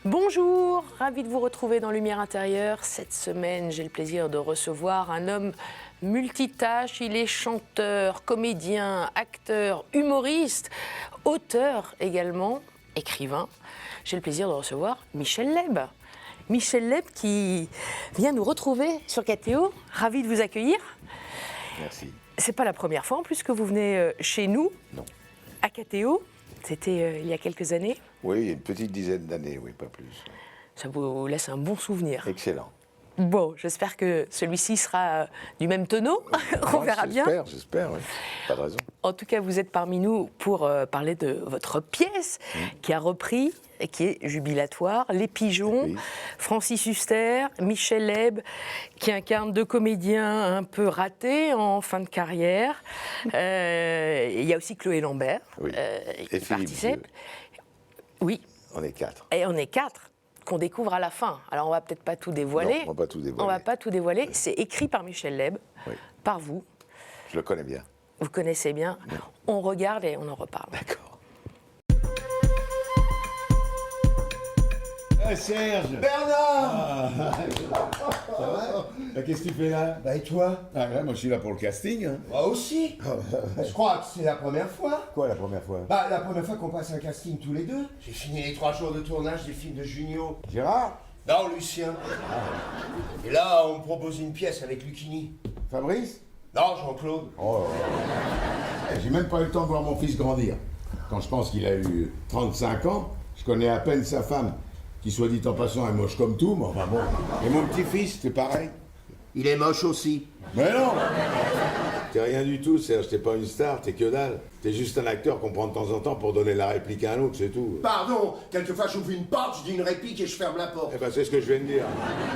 Bonjour, ravi de vous retrouver dans Lumière intérieure. Cette semaine, j'ai le plaisir de recevoir un homme multitâche. Il est chanteur, comédien, acteur, humoriste, auteur également, écrivain. J'ai le plaisir de recevoir Michel Leb. Michel Leb qui vient nous retrouver sur KTO. Ravi de vous accueillir. Merci. C'est pas la première fois en plus que vous venez chez nous, Non. à KTO. C'était il y a quelques années. Oui, il y a une petite dizaine d'années, oui, pas plus. Ça vous laisse un bon souvenir. Excellent. Bon, j'espère que celui-ci sera du même tonneau. On verra bien. J'espère, oui. Pas de raison. En tout cas, vous êtes parmi nous pour parler de votre pièce qui a repris et qui est jubilatoire, Les Pigeons, Oui. Francis Huster, Michel Leb, qui incarne deux comédiens un peu ratés en fin de carrière. Il y a aussi Chloé Lambert Oui. qui Et Philippe participe. Vieux. Oui, On est 4. et on est 4 qu'on découvre à la fin. Alors, on va peut-être pas tout dévoiler. Non, on va pas tout dévoiler. On va pas tout dévoiler. C'est écrit par Michel Leb, Oui. par vous. Je le connais bien. Vous connaissez bien. On regarde et on en reparle. D'accord. Serge. Bernard. Ça va? Qu'est-ce que tu fais là? Bah et toi? Ah ouais, moi je suis là pour le casting. Hein. Moi aussi. Je crois que c'est la première fois. Quoi la première fois? Bah la première fois qu'on passe un casting tous les deux. J'ai fini les 3 jours de tournage des films de Junio. Gérard? Non, Lucien. Et là, on me propose une pièce avec Lucchini. Fabrice? Non, Jean-Claude. Oh. J'ai même pas eu le temps de voir mon fils grandir. Quand je pense qu'il a eu 35 ans, je connais à peine sa femme, qui soit dit en passant est moche comme tout, mais enfin bon. Et mon petit-fils, c'est pareil. Il est moche aussi. Mais non! T'es rien du tout, Serge. T'es pas une star, t'es que dalle. T'es juste un acteur qu'on prend de temps en temps pour donner la réplique à un autre, c'est tout. Pardon, quelquefois j'ouvre une porte, je dis une réplique et je ferme la porte. Eh ben, c'est ce que je viens de dire.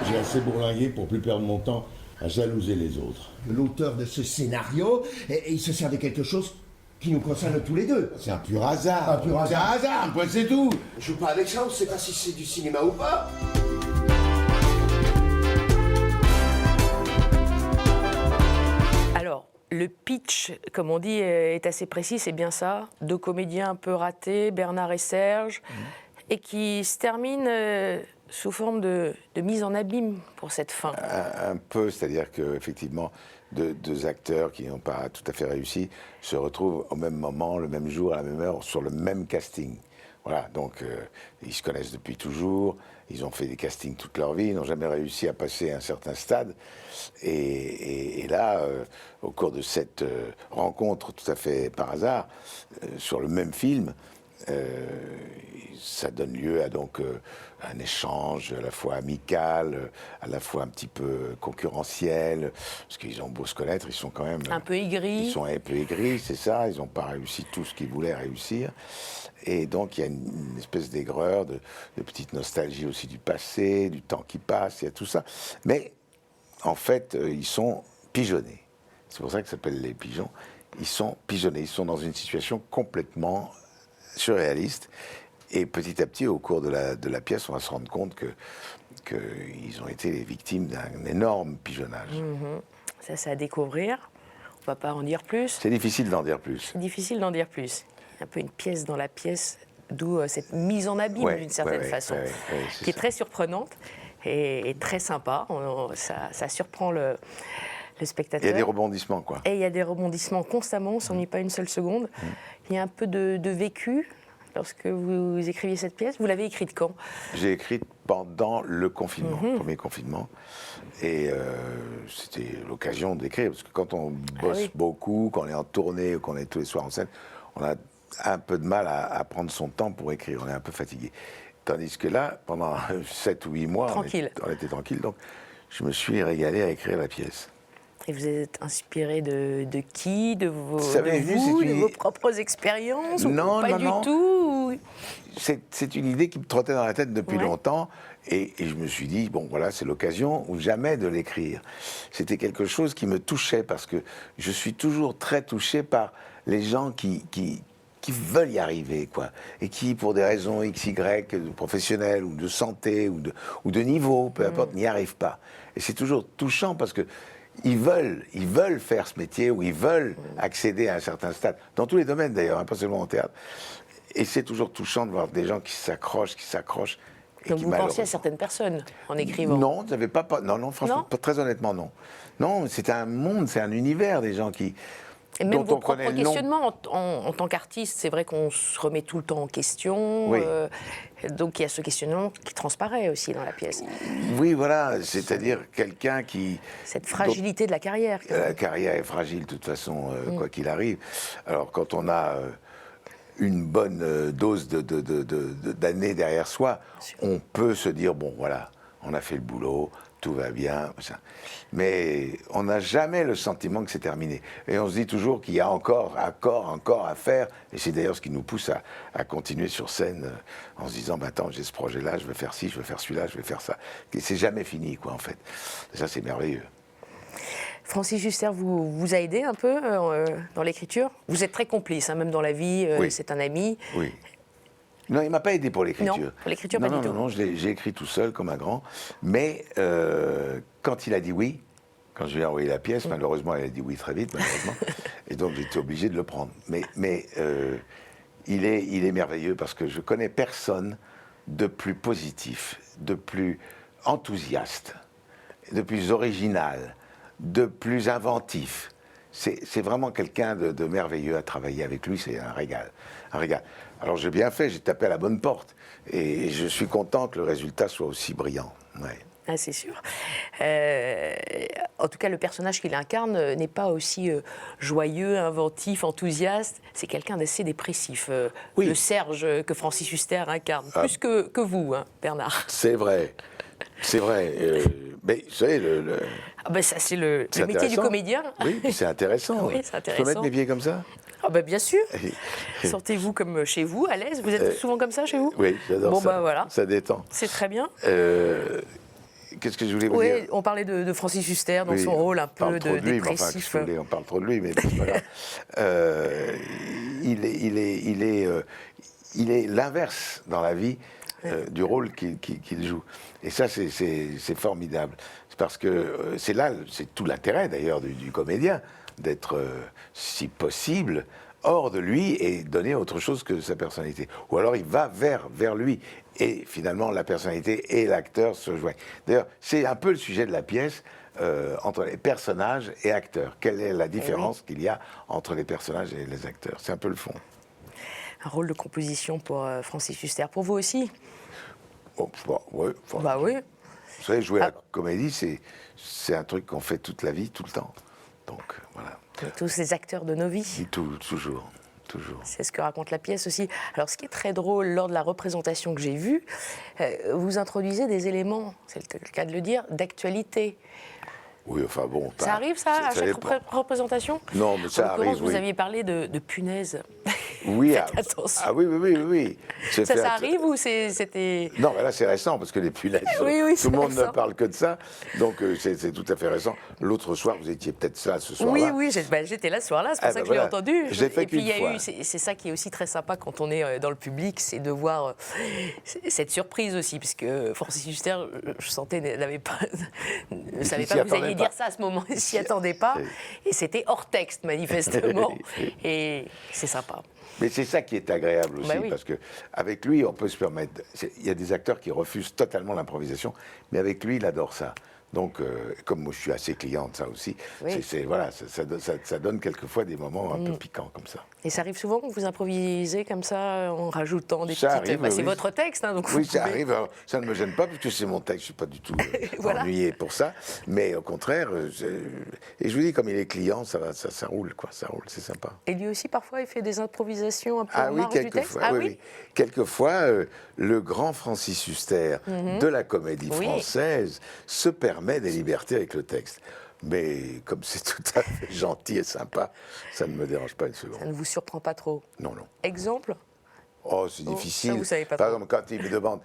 J'ai assez bourlingué pour plus perdre mon temps à jalouser les autres. L'auteur de ce scénario, et il se sert de quelque chose qui nous concerne tous les deux. C'est un pur hasard. Un pur hasard. C'est un hasard, point, c'est tout. Je joue pas avec ça, on sait pas si c'est du cinéma ou pas. Alors, le pitch, comme on dit, est assez précis, c'est bien ça. Deux comédiens un peu ratés, Bernard et Serge, et qui se termine sous forme de mise en abîme pour cette fin. Un peu, c'est-à-dire qu'effectivement, deux acteurs qui n'ont pas tout à fait réussi se retrouvent au même moment, le même jour, à la même heure, sur le même casting. Voilà, donc ils se connaissent depuis toujours, ils ont fait des castings toute leur vie, ils n'ont jamais réussi à passer un certain stade. Et là, au cours de cette rencontre tout à fait par hasard, sur le même film, ça donne lieu à donc un échange à la fois amical, à la fois un petit peu concurrentiel, parce qu'ils ont beau se connaître, ils sont quand même Un peu aigris. Ils sont un peu aigris, c'est ça. Ils n'ont pas réussi tout ce qu'ils voulaient réussir, et donc il y a une espèce d'aigreur, de petite nostalgie aussi du passé, du temps qui passe, il y a tout ça. Mais en fait, ils sont pigeonnés. C'est pour ça que ça s'appelle Les Pigeons. Ils sont pigeonnés. Ils sont dans une situation complètement surréaliste. Et petit à petit, au cours de la pièce, on va se rendre compte qu'ils ont été les victimes d'un énorme pigeonnage. Ça, c'est à découvrir. On ne va pas en dire plus. C'est difficile d'en dire plus. C'est difficile d'en dire plus. Il y a un peu une pièce dans la pièce, d'où cette mise en abîme Ouais, d'une certaine ouais, façon, ouais, qui est ça. très surprenante et très sympa. Ça surprend le spectateur. Il y a des rebondissements, quoi. Et il y a des rebondissements constamment, on ne s'ennuie pas une seule seconde. Il y a un peu de vécu lorsque vous écriviez cette pièce. Vous l'avez écrite quand? J'ai écrit pendant le confinement, le premier confinement. Et c'était l'occasion d'écrire, parce que quand on bosse oui. beaucoup, quand on est en tournée, ou qu'on est tous les soirs en scène, on a un peu de mal à prendre son temps pour écrire, on est un peu fatigué. Tandis que là, pendant 7 ou 8 mois, Tranquille. on était tranquille, donc je me suis régalé à écrire la pièce. Et vous êtes inspiré de qui? De Ça m'est venu, vous, c'est de une- vos propres expériences? Non, ou pas non, du non. tout? C'est une idée qui me trottait dans la tête depuis Ouais. longtemps, et je me suis dit, bon voilà, c'est l'occasion ou jamais de l'écrire. C'était quelque chose qui me touchait, parce que je suis toujours très touché par les gens qui veulent y arriver, quoi, et qui, pour des raisons X, Y, professionnelles, ou de santé, ou de niveau, peu importe, n'y arrivent pas. Et c'est toujours touchant, parce que ils veulent faire ce métier, ou ils veulent accéder à un certain stade, dans tous les domaines d'ailleurs, hein, pas seulement au théâtre. Et c'est toujours touchant de voir des gens qui s'accrochent, Donc vous pensiez à certaines personnes en écrivant? Non, j'avais pas, non, franchement, Non très honnêtement, non. Non, c'est un monde, c'est un univers des gens qui. Et même dont vos on connaît propres le nom. questionnements en tant qu'artiste, c'est vrai qu'on se remet tout le temps en question. Oui. Donc il y a ce questionnement qui transparaît aussi dans la pièce. Oui, voilà, c'est-à-dire quelqu'un qui. Cette fragilité de la carrière. La carrière est fragile de toute façon, quoi qu'il arrive. Alors quand on a une bonne dose d'années derrière soi, on peut se dire, bon voilà, on a fait le boulot, tout va bien. Mais on n'a jamais le sentiment que c'est terminé. Et on se dit toujours qu'il y a encore à faire. Et c'est d'ailleurs ce qui nous pousse à continuer sur scène en se disant, bah, attends, j'ai ce projet-là, je vais faire ci, je vais faire celui-là, je vais faire ça. Et c'est jamais fini, quoi, en fait. Et ça, c'est merveilleux. Francis Huster vous a aidé un peu dans l'écriture? Vous êtes très complice, hein, même dans la vie, Oui. c'est un ami. Oui. Non, il ne m'a pas aidé pour l'écriture. Non, pour l'écriture, pas non, du non, tout. Non, j'ai écrit tout seul, comme un grand. Mais quand il a dit oui, quand je lui ai envoyé la pièce, malheureusement, elle a dit oui très vite, malheureusement. Et donc, j'étais obligé de le prendre. Mais il est merveilleux parce que je connais personne de plus positif, de plus enthousiaste, de plus original, de plus inventif. C'est vraiment quelqu'un de merveilleux à travailler avec lui, c'est un régal. Un régal. Alors j'ai bien fait, j'ai tapé à la bonne porte. Et je suis content que le résultat soit aussi brillant. Ouais. Ah, c'est sûr. En tout cas, le personnage qu'il incarne n'est pas aussi joyeux, inventif, enthousiaste. C'est quelqu'un d'assez dépressif. Oui. Le Serge que Francis Huster incarne, plus que vous, hein, Bernard. C'est vrai. C'est vrai. Mais vous savez, Ah ben ça, c'est le métier du intéressant. comédien. Oui, c'est intéressant. Oui, c'est Je peux intéressant. mettre mes pieds comme ça? Ah ben bien sûr. Sentez-vous comme chez vous, à l'aise? Vous êtes souvent comme ça chez vous? Oui, j'adore Bon, ça. bah voilà. Ça détend. C'est très bien. Qu'est-ce que je voulais vous Oui, dire? on parlait de Francis Huster dans Oui, son rôle un on parle peu trop de lui, mais enfin, dépressif. qu'est-ce que vous voulez, on parle trop de lui, mais c'est pas grave. Il est l'inverse dans la vie du rôle qu'il joue. Et ça, c'est formidable. C'est parce que c'est tout l'intérêt d'ailleurs du comédien, d'être, si possible, hors de lui et donner autre chose que sa personnalité. Ou alors il va vers lui. Et finalement, la personnalité et l'acteur se joignent. D'ailleurs, c'est un peu le sujet de la pièce, entre les personnages et acteurs. Quelle est la différence qu'il y a entre les personnages et les acteurs? C'est un peu le fond. Un rôle de composition pour Francis Huster. Pour vous aussi? Bon, ouais, enfin, Bah oui. vous savez, jouer à la comédie, c'est un truc qu'on fait toute la vie, tout le temps. Donc, voilà. Tous ces acteurs de nos vies. Toujours. C'est ce que raconte la pièce aussi. Alors, ce qui est très drôle lors de la représentation que j'ai vue, vous introduisez des éléments, c'est le cas de le dire, d'actualité. Oui, enfin bon. Ça arrive, ça, à chaque représentation? Non, mais ça En l'occurrence, arrive, vous oui. aviez parlé de punaises. Oui, Faites attention. oui. Ça arrive ou c'était... Non, mais là, c'est récent, parce que les punaises, Oui, tout le monde c'est ne récent. parle que de ça. Donc, c'est tout à fait récent. L'autre soir, vous étiez peut-être ça, ce soir-là. Oui, j'étais là ce soir-là, c'est pour Ah, ça ben que je l'ai voilà. entendu. Je l'ai fait Et puis, il y qu'une a eu, fois. c'est ça qui est aussi très sympa quand on est dans le public, c'est de voir cette surprise aussi, puisque Francis Huster, je sentais, ne savait pas s'y que vous attendait alliez pas. dire ça à ce moment, il s'y attendait pas. Et c'était hors texte, manifestement. Et c'est sympa. Mais c'est ça qui est agréable aussi, Bah oui. parce que avec lui, on peut se permettre. Il y a des acteurs qui refusent totalement l'improvisation, mais avec lui, il adore ça. Donc, comme moi, je suis assez client de ça aussi, Oui. voilà, ça donne quelquefois des moments un peu piquants comme ça. Et ça arrive souvent que vous improvisez comme ça, en rajoutant des Ça petites... arrive, Bah, c'est oui. votre texte, hein, donc Oui, vous ça pouvez- arrive. Alors, ça ne me gêne pas, parce que c'est mon texte, je ne suis pas du tout Voilà. ennuyé pour ça. Mais au contraire, et je vous dis, comme il est client, ça roule, quoi. Ça roule, c'est sympa. Et lui aussi, parfois, il fait des improvisations un peu Ah en oui, marge du texte. quelquefois. Oui. Quelquefois, le grand Francis Huster de la comédie Oui. française se permet des libertés avec le texte. Mais comme c'est tout à fait gentil et sympa, ça ne me dérange pas une seconde. Ça ne vous surprend pas trop. Non, non. Exemple? Oh, c'est difficile. ça, vous savez pas Par trop. exemple, quand il me demande...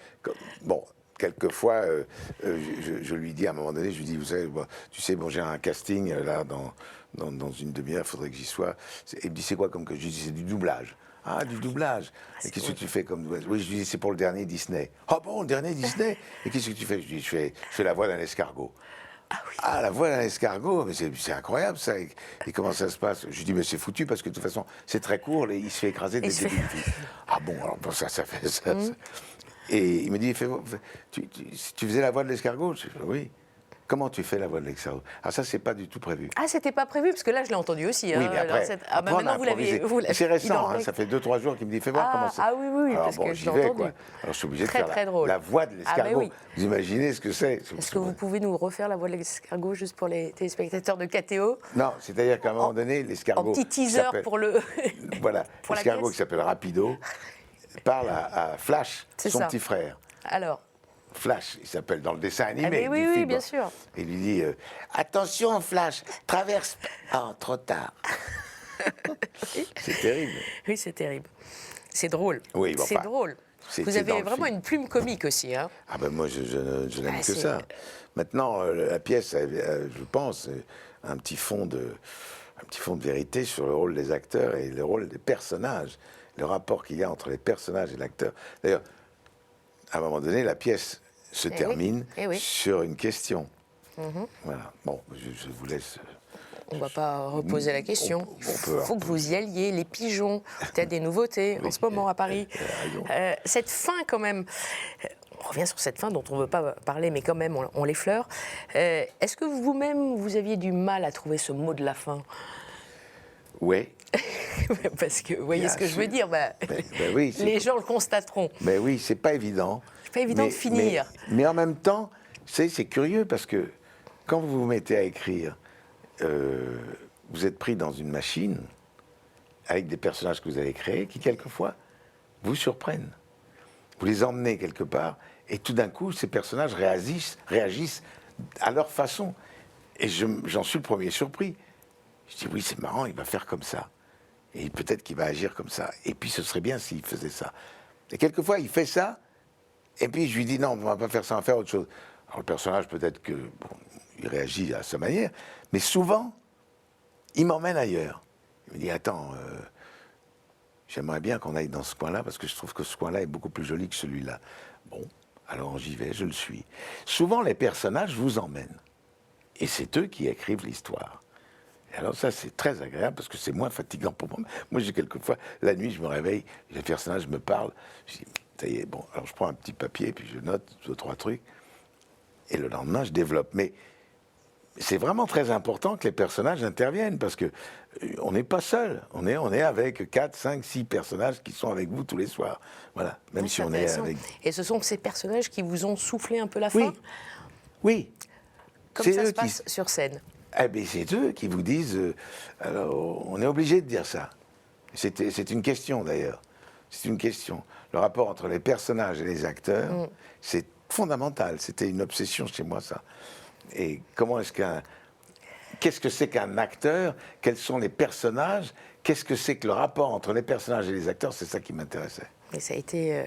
Bon, quelquefois, je lui dis, à un moment donné, je lui dis, vous savez, bon, tu sais, bon, j'ai un casting, là, dans une demi-heure, il faudrait que j'y sois. Et il me dit, c'est quoi comme que je lui dis, c'est du doublage. Ah, du doublage. Et qu'est-ce que tu fais comme doublage? Oui, je lui dis, c'est pour le dernier Disney. Ah bon, le dernier Disney? Et qu'est-ce que tu fais? Je lui dis, je fais la voix d'un escargot. Ah oui. Ah, la voix d'un escargot, mais c'est incroyable ça. Et comment ça se passe? Je lui dis, mais c'est foutu parce que de toute façon, c'est très court, il se fait écraser dès le se début. Ah bon, alors bon, ça fait ça. Et il me dit, tu faisais la voix de l'escargot? Je dis, oui. Comment tu fais la voix de l'escargot? Ah, ça, c'est pas du tout prévu. Ah, c'était pas prévu, parce que là, je l'ai entendu aussi. Oui, hein, mais après, bah, maintenant, vous l'avez. C'est récent, hein, ça fait 2-3 jours qu'il me dit, fais voir comment c'est. Ah oui, oui, Alors, parce bon, que j'y je l'ai vais, entendu. quoi. Alors, je suis obligé de Très, faire très drôle. la voix de l'escargot. Ah, ben oui. Vous imaginez ce que c'est? Est-ce que vous pouvez nous refaire la voix de l'escargot juste pour les téléspectateurs de KTO? Non, c'est-à-dire qu'à un moment donné, l'escargot. En petit teaser pour le. Voilà, pour la l'escargot pièce. qui s'appelle Rapido parle à Flash, C'est son ça. petit frère. Alors. Flash, il s'appelle dans le dessin animé. Ah, mais oui, du oui, film. bien sûr. Et il lui dit attention, Flash, traverse. Ah, trop tard. C'est terrible. Oui, c'est terrible. C'est drôle. Oui, bon, c'est enfin, drôle. c'est Vous dans avez le vraiment film. une plume comique aussi. Hein. Ah ben moi, je n'aime Ah, que c'est- ça. Maintenant, la pièce, je pense, un petit fond de vérité sur le rôle des acteurs et le rôle des personnages, le rapport qu'il y a entre les personnages et l'acteur. D'ailleurs, à un moment donné, la pièce se oui, termine eh oui. sur une question. Voilà. Bon, je vous laisse. On ne va pas reposer la question. on Il peut, faut que vous y alliez. Les pigeons, peut-être des nouveautés en ce moment à Paris. raison. Cette fin, quand même, on revient sur cette fin dont on ne veut pas parler, mais quand même, on l'effleure. Est-ce que vous-même, vous aviez du mal à trouver ce mot de la fin? Oui. Parce que vous voyez Bien ce que je sûr. veux dire, Oui, c'est- les gens le constateront. Mais oui, c'est pas évident. C'est pas évident de finir. Mais en même temps, c'est curieux parce que quand vous vous mettez à écrire, vous êtes pris dans une machine avec des personnages que vous avez créés qui, quelquefois, vous surprennent. Vous les emmenez quelque part et tout d'un coup, ces personnages réagissent à leur façon. Et j'en suis le premier surpris. Je dis, oui, c'est marrant, il va faire comme ça. Et peut-être qu'il va agir comme ça. Et puis, ce serait bien s'il faisait ça. Et quelquefois, il fait ça, et puis je lui dis, non, on ne va pas faire ça, on va faire autre chose. Alors, le personnage, peut-être que, bon, il réagit à sa manière, mais souvent, il m'emmène ailleurs. Il me dit, attends, j'aimerais bien qu'on aille dans ce coin-là, parce que je trouve que ce coin-là est beaucoup plus joli que celui-là. Bon, alors j'y vais, je le suis. Souvent, les personnages vous emmènent. Et c'est eux qui écrivent l'histoire. Et alors ça, c'est très agréable parce que c'est moins fatigant pour moi. Moi, j'ai quelquefois, la nuit, je me réveille, les personnages me parlent. Je dis, ça y est, bon, alors je prends un petit papier, puis je note 2-3 trucs. Et le lendemain, je développe. Mais c'est vraiment très important que les personnages interviennent parce que on n'est pas seul. On est avec 4, 5, 6 personnages qui sont avec vous tous les soirs. Voilà, même Oui, si c'est on est intéressant. avec... Et ce sont ces personnages qui vous ont soufflé un peu la Oui, fin, oui. comme C'est ça eux se qui- passe sur scène. Eh bien, c'est eux qui vous disent, alors, on est obligé de dire ça. C'est une question d'ailleurs. C'est une question. Le rapport entre les personnages et les acteurs, c'est fondamental. C'était une obsession chez moi, ça. Et qu'est-ce que c'est qu'un acteur? Quels sont les personnages? Qu'est-ce que c'est que le rapport entre les personnages et les acteurs? C'est ça qui m'intéressait. Et ça a été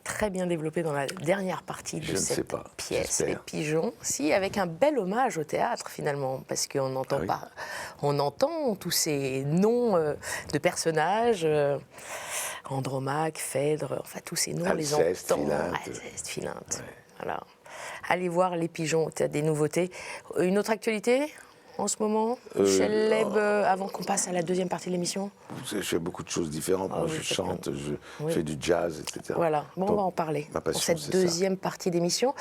très bien développé dans la dernière partie de Je ne sais cette pas, pièce, j'espère. Les Pigeons. Si, avec un bel hommage au théâtre finalement, parce qu'on entend Ah oui. pas, on entend tous ces noms de personnages, Andromaque, Phèdre, enfin tous ces noms, on les Alceste, entend. Philinte. Alceste, Philinte. Voilà. Allez voir Les Pigeons au théâtre des Nouveautés. Une autre actualité en ce moment, Michel Leb, avant qu'on passe à la deuxième partie de l'émission. Je fais beaucoup de choses différentes. Moi, oui, je c'est chante, je Oui. fais du jazz, etc. Voilà, bon, on Donc, va en parler ma pour passion, cette c'est deuxième partie d'émission.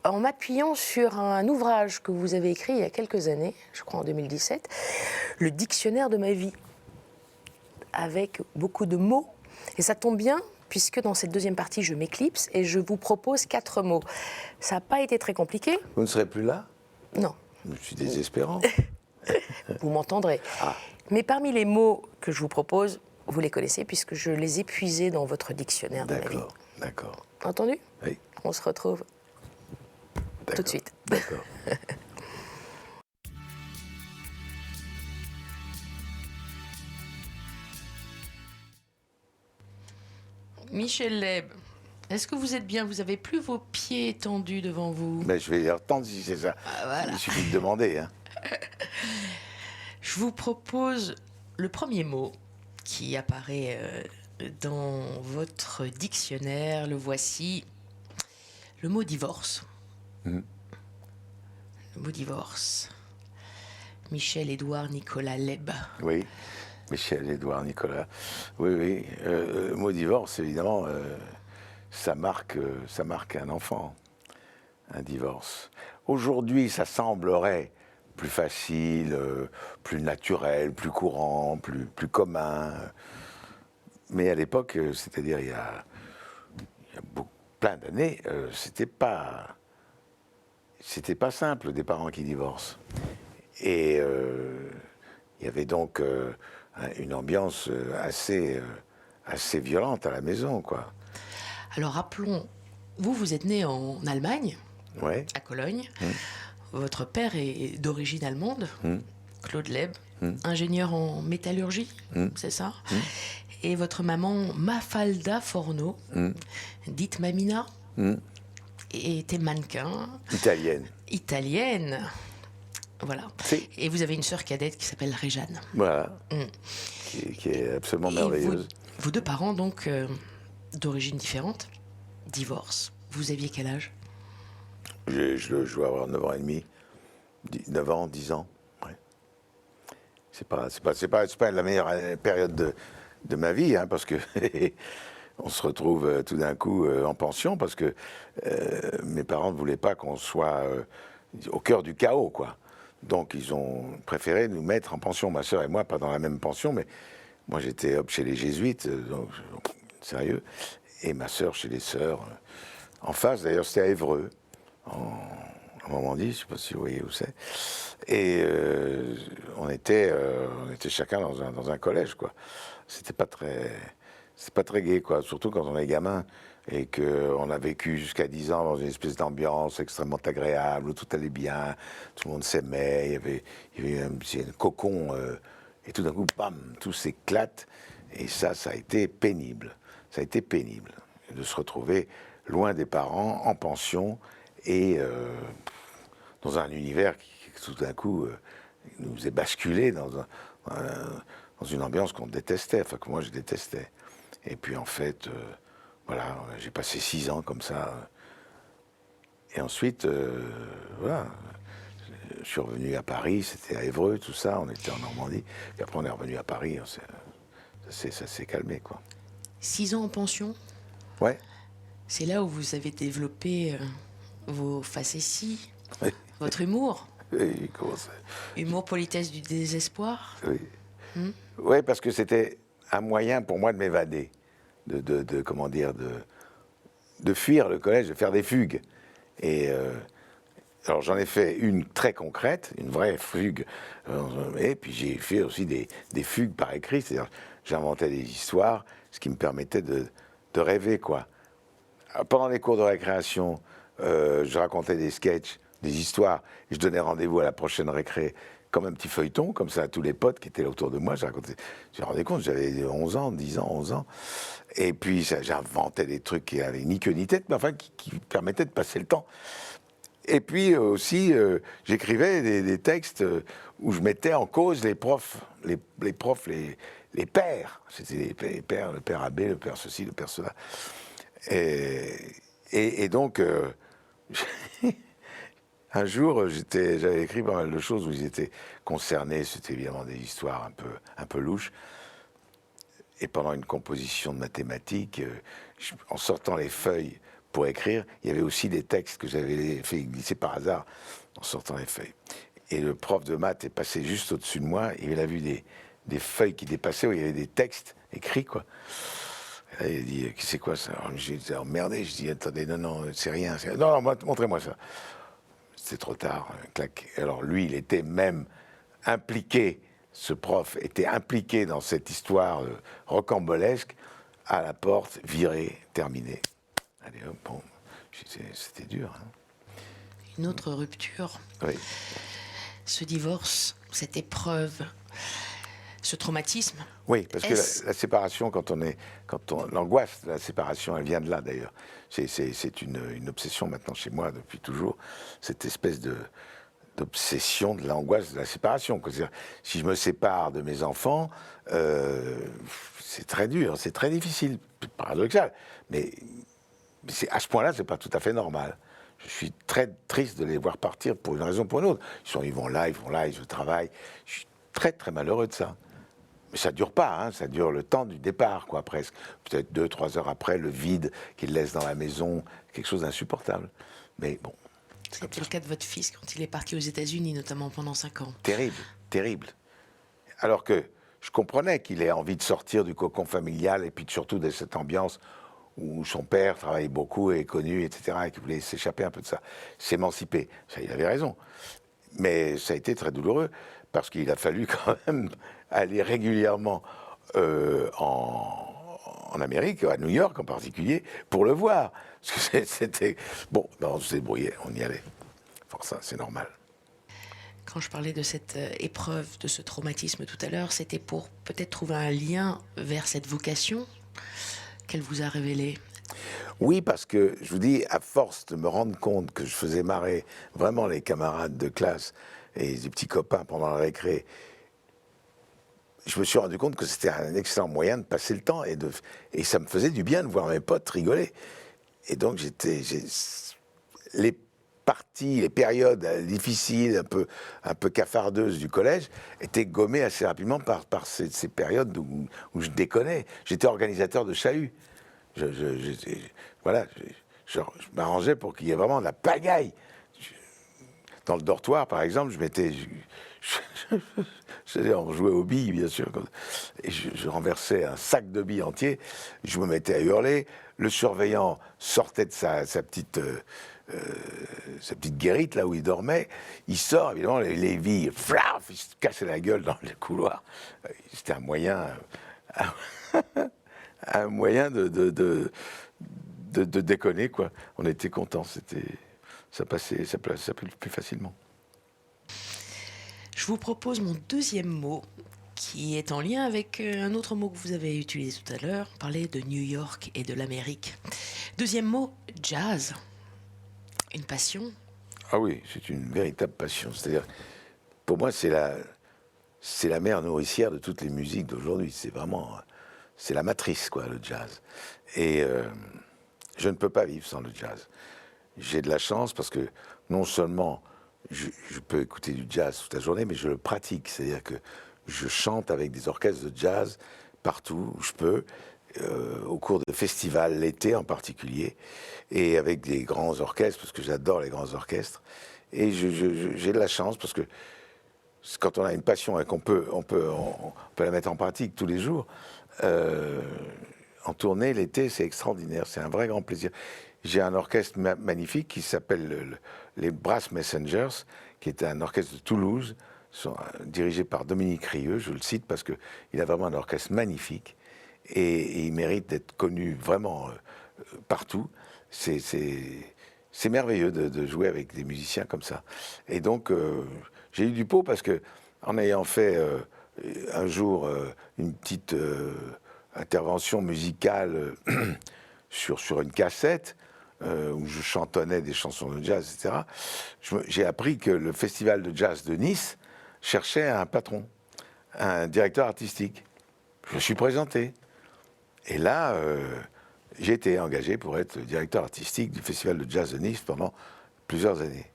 En m'appuyant sur un ouvrage que vous avez écrit il y a quelques années, je crois en 2017, Le dictionnaire de ma vie, avec beaucoup de mots. Et ça tombe bien, puisque dans cette deuxième partie, je m'éclipse et je vous propose 4 mots. Ça n'a pas été très compliqué. Vous ne serez plus là? Non, Je suis désespérant. vous m'entendrez. Mais parmi les mots que je vous propose, vous les connaissez, puisque je les ai puisés dans votre dictionnaire de la vie. D'accord, d'accord. Entendu? Oui, On se retrouve tout d'accord. de suite. D'accord. Michel Leb, est-ce que vous êtes bien? Vous avez plus vos pieds tendus devant vous? Mais je vais les retendre si c'est ça. voilà. Il suffit de demander. Hein. Je vous propose le premier mot qui apparaît dans votre dictionnaire. Le voici. Le mot divorce. Mhm. Le mot divorce. Michel-Édouard Nicolas Leb. Oui, Michel, Édouard, Nicolas. Oui, oui. Le mot divorce, évidemment, ça marque un enfant, un divorce. Aujourd'hui, ça semblerait plus facile, plus naturel, plus courant, plus commun. Mais à l'époque, c'est-à-dire il y a plein d'années, c'était pas simple des parents qui divorcent. Et il y avait donc une ambiance assez violente à la maison, quoi. Alors rappelons, vous êtes né en Allemagne, Ouais. à Cologne. Votre père est d'origine allemande, Claude Leb, ingénieur en métallurgie, c'est ça. Et votre maman, Mafalda Forno, dite Mamina, était mannequin. Italienne. Voilà. Et vous avez une sœur cadette qui s'appelle Réjeanne. Voilà. Qui est absolument merveilleuse. Vos deux parents, donc, d'origine différente, divorcent. Vous aviez quel âge? Je dois avoir 9 ans et demi. 9 ans, 10 ans. Ouais. C'est pas la meilleure période de ma vie, hein, parce que on se retrouve tout d'un coup en pension, parce que mes parents ne voulaient pas qu'on soit au cœur du chaos, quoi. Donc ils ont préféré nous mettre en pension. Ma sœur et moi, pas dans la même pension, mais moi j'étais chez les jésuites, donc sérieux, et ma sœur chez les sœurs. En face, d'ailleurs, c'était à Évreux, à Normandie, je ne sais pas si vous voyez où c'est. Et on était chacun dans un collège, quoi. C'était pas très gai, quoi. Surtout quand on est gamin et qu'on a vécu jusqu'à 10 ans dans une espèce d'ambiance extrêmement agréable, où tout allait bien, tout le monde s'aimait, il y avait un petit cocon, et tout d'un coup, bam, tout s'éclate. Et ça a été pénible. Ça a été pénible de se retrouver loin des parents, en pension, et dans un univers qui tout d'un coup nous faisait basculer dans une ambiance qu'on détestait, enfin que moi je détestais. Et puis en fait, voilà, j'ai passé 6 ans comme ça. Et ensuite, voilà, je suis revenu à Paris, c'était à Évreux, tout ça, on était en Normandie. Et après on est revenu à Paris, ça s'est calmé, quoi. 6 ans en pension? Ouais. C'est là où vous avez développé vos facéties, Oui. votre humour. Oui, comment ça? Humour, politesse du désespoir. Oui. Oui, parce que c'était un moyen pour moi de m'évader, comment dire, de fuir le collège, de faire des fugues. Et alors j'en ai fait une très concrète, une vraie fugue, et puis j'ai fait aussi des fugues par écrit, c'est-à-dire j'inventais des histoires, ce qui me permettait de rêver, quoi. Pendant les cours de récréation, je racontais des sketchs, des histoires, et je donnais rendez-vous à la prochaine récré comme un petit feuilleton, comme ça à tous les potes qui étaient là autour de moi. Je me rendais compte, j'avais 11 ans, 10 ans, 11 ans. Et puis j'inventais des trucs qui avaient ni queue ni tête, mais enfin qui permettaient de passer le temps. Et puis aussi, j'écrivais des textes où je mettais en cause les profs, les pères. C'était les pères, le père abbé, le père ceci, le père cela. Et donc, un jour, j'avais écrit pas mal de choses où ils étaient concernés. C'était évidemment des histoires un peu louches. Et pendant une composition de mathématiques, en sortant les feuilles pour écrire, il y avait aussi des textes que j'avais fait glisser par hasard en sortant les feuilles. Et le prof de maths est passé juste au-dessus de moi, et il a vu des feuilles qui dépassaient où il y avait des textes écrits, quoi. Et là, il a dit, c'est quoi ça? Alors, j'ai emmerdé, je dis, attendez, non, c'est rien. Non, montrez-moi ça. C'était trop tard, clac. Alors lui, il était même impliqué, ce prof était impliqué dans cette histoire rocambolesque, à la porte, viré, terminé. Allez hop, bon, c'était dur. Hein. Une autre rupture. Oui. Ce divorce, cette épreuve, ce traumatisme. Oui, parce que la séparation, l'angoisse de la séparation, elle vient de là d'ailleurs. C'est une obsession maintenant chez moi depuis toujours, cette espèce d'obsession de l'angoisse de la séparation. C'est-à-dire, si je me sépare de mes enfants, c'est très dur, c'est très difficile, paradoxal, mais à ce point-là, c'est pas tout à fait normal. Je suis très triste de les voir partir pour une raison ou pour une autre. Ils vont là, ils travaillent. Je suis très, très malheureux de ça. ça dure pas, hein, ça dure le temps du départ, quoi, presque. Peut-être 2-3 heures après, le vide qu'il laisse dans la maison, quelque chose d'insupportable. Mais bon. C'était le cas de votre fils quand il est parti aux États-Unis, notamment pendant 5 ans. Terrible, terrible. Alors que je comprenais qu'il ait envie de sortir du cocon familial et puis surtout de cette ambiance où son père travaillait beaucoup et est connu, etc., et qu'il voulait s'échapper un peu de ça, s'émanciper. Ça, il avait raison. Mais ça a été très douloureux parce qu'il a fallu quand même aller régulièrement en Amérique, à New York en particulier, pour le voir. Parce que c'était... Bon, ben on s'est débrouillé, on y allait. Enfin, ça, c'est normal. Quand je parlais de cette épreuve, de ce traumatisme tout à l'heure, c'était pour peut-être trouver un lien vers cette vocation qu'elle vous a révélée. Oui, parce que, je vous dis, à force de me rendre compte que je faisais marrer vraiment les camarades de classe et les petits copains pendant la récré, je me suis rendu compte que c'était un excellent moyen de passer le temps et ça me faisait du bien de voir mes potes rigoler. Et donc, les périodes difficiles, un peu cafardeuses du collège, étaient gommées assez rapidement par ces périodes où je déconnais. J'étais organisateur de chahut. Je m'arrangeais pour qu'il y ait vraiment de la pagaille. Dans le dortoir, par exemple, on jouait aux billes, bien sûr, et je renversais un sac de billes entier, je me mettais à hurler, le surveillant sortait de sa petite guérite, là où il dormait, il sort, évidemment, les billes, flaf, il se cassait la gueule dans le couloir. C'était un moyen de déconner, quoi. On était contents, ça passait plus facilement. Je vous propose mon deuxième mot, qui est en lien avec un autre mot que vous avez utilisé tout à l'heure, parler de New York et de l'Amérique. Deuxième mot, jazz. Une passion? Ah oui, c'est une véritable passion. C'est-à-dire, pour moi, c'est la mère nourricière de toutes les musiques d'aujourd'hui. C'est la matrice, quoi, le jazz. Et je ne peux pas vivre sans le jazz. J'ai de la chance parce que non seulement je peux écouter du jazz toute la journée, mais je le pratique. C'est-à-dire que je chante avec des orchestres de jazz partout où je peux, au cours de festivals, l'été en particulier, et avec des grands orchestres, parce que j'adore les grands orchestres. Et j'ai de la chance parce que quand on a une passion et qu'on peut la mettre en pratique tous les jours, en tournée l'été, c'est extraordinaire, c'est un vrai grand plaisir. J'ai un orchestre magnifique qui s'appelle les Brass Messengers, qui est un orchestre de Toulouse, dirigé par Dominique Rieu, je le cite parce qu'il a vraiment un orchestre magnifique et il mérite d'être connu vraiment partout. C'est merveilleux de jouer avec des musiciens comme ça. Et donc, j'ai eu du pot parce que, en ayant fait un jour une petite intervention musicale sur une cassette, où je chantonnais des chansons de jazz, etc., j'ai appris que le festival de jazz de Nice cherchait un patron, un directeur artistique. Je me suis présenté. Et là, j'ai été engagé pour être directeur artistique du festival de jazz de Nice pendant plusieurs années.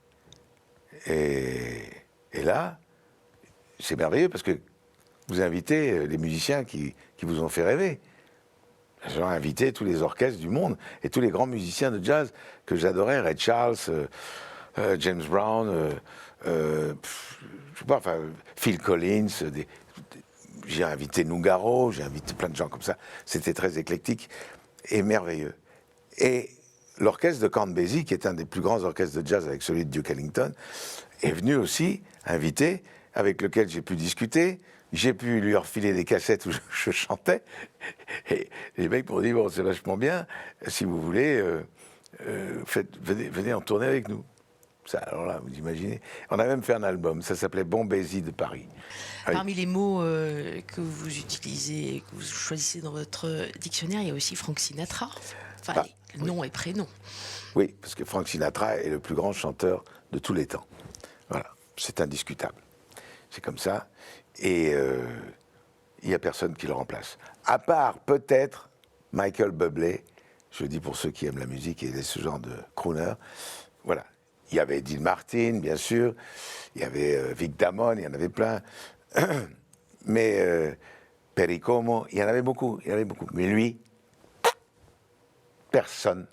Et là, c'est merveilleux parce que vous invitez les musiciens qui vous ont fait rêver. J'ai invité tous les orchestres du monde et tous les grands musiciens de jazz que j'adorais, Ray Charles, James Brown, je sais pas, enfin, Phil Collins. J'ai invité Nougaro, j'ai invité plein de gens comme ça. C'était très éclectique et merveilleux. Et l'orchestre de Count Basie, qui est un des plus grands orchestres de jazz avec celui de Duke Ellington, est venu aussi invité, avec lequel j'ai pu discuter. J'ai pu lui refiler des cassettes où je chantais. Et les mecs m'ont dit, bon, c'est vachement bien, si vous voulez, venez en tournée avec nous. Ça, alors là, vous imaginez. On a même fait un album, ça s'appelait Bon Basie de Paris. Parmi les mots que vous utilisez, que vous choisissez dans votre dictionnaire, il y a aussi Frank Sinatra. Enfin, nom et prénom. Oui, parce que Frank Sinatra est le plus grand chanteur de tous les temps. Voilà, c'est indiscutable. C'est comme ça. Et il n'y a personne qui le remplace. À part peut-être Michael Bublé, je le dis pour ceux qui aiment la musique et ce genre de crooner. Voilà. Il y avait Dean Martin, bien sûr. Il y avait Vic Damone, il y en avait plein. Mais Pericomo, il y en avait beaucoup. Mais lui, personne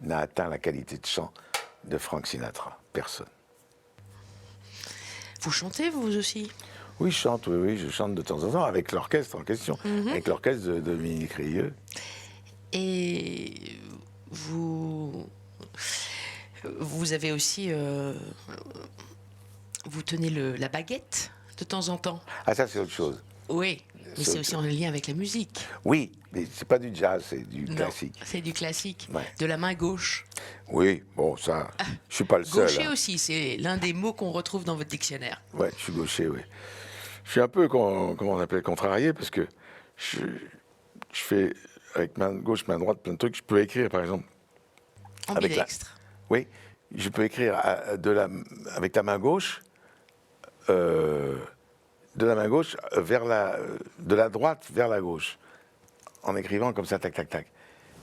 n'a atteint la qualité de chant de Frank Sinatra. Personne. Vous chantez, vous aussi? Oui, je chante de temps en temps avec l'orchestre en question, avec l'orchestre de Dominique Rieux. Et vous avez aussi... vous tenez la baguette de temps en temps? Ah, ça, c'est autre chose. Oui, mais c'est aussi en lien avec la musique. Oui, mais c'est pas du jazz, c'est du Non, classique. c'est du classique. Ouais. De la main gauche. Oui, bon, ça, je suis pas le seul. Gaucher hein. aussi, c'est l'un des mots qu'on retrouve dans votre dictionnaire. Ouais, je suis gaucher, oui. Je suis un peu, comment on appelle, contrarié, parce que je fais avec main gauche, main droite, plein de trucs. Je peux écrire, par exemple. Ambidextre. Oui, je peux écrire avec la main gauche, de la droite vers la gauche, en écrivant comme ça, tac, tac, tac.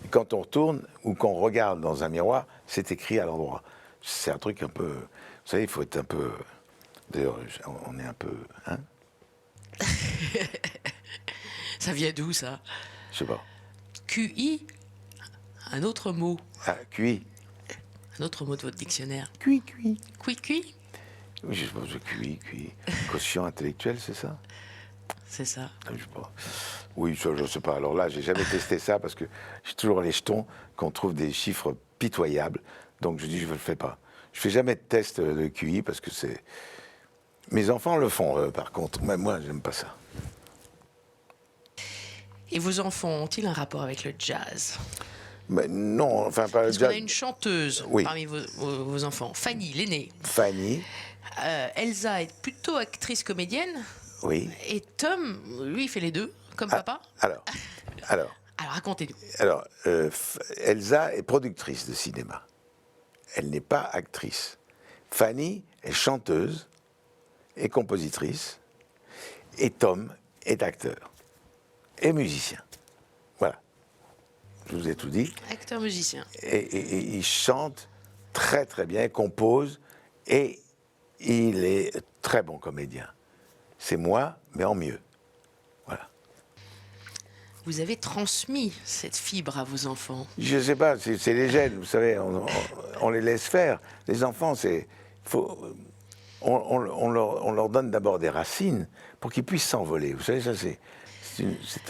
Et quand on retourne ou qu'on regarde dans un miroir, c'est écrit à l'endroit. C'est un truc un peu... Vous savez, il faut être un peu... D'ailleurs, on est un peu... Hein? Ça vient d'où, ça? Je sais pas. QI, un autre mot. Ah, QI. Un autre mot de votre dictionnaire. QI. QI. Oui, je pense que QI. Quotient intellectuel, c'est ça? C'est ça. Ah, je sais pas. Oui, ça, je sais pas. Alors là, j'ai jamais testé ça parce que j'ai toujours les jetons qu'on trouve des chiffres pitoyables. Donc je dis, je ne le fais pas. Je fais jamais de test de QI parce que c'est... Mes enfants le font, par contre. Mais moi, j'aime pas ça. Et vos enfants ont-ils un rapport avec le jazz? Mais non, enfin, pas le Parce qu'on jazz. a une chanteuse Oui. parmi vos enfants, Fanny, l'aînée. Fanny, Elsa est plutôt actrice-comédienne. oui. Et Tom, lui, il fait les deux, comme papa. Alors, Alors, racontez-nous. Elsa est productrice de cinéma. Elle n'est pas actrice. Fanny est chanteuse et compositrice. Et Tom est acteur et musicien. Voilà. Je vous ai tout dit. Acteur-musicien. Et il chante très très bien, il compose et il est très bon comédien. C'est moi, mais en mieux. Voilà. Vous avez transmis cette fibre à vos enfants. Je ne sais pas, c'est les gènes, vous savez, on les laisse faire. Les enfants, on leur donne d'abord des racines pour qu'ils puissent s'envoler. Vous savez, ça c'est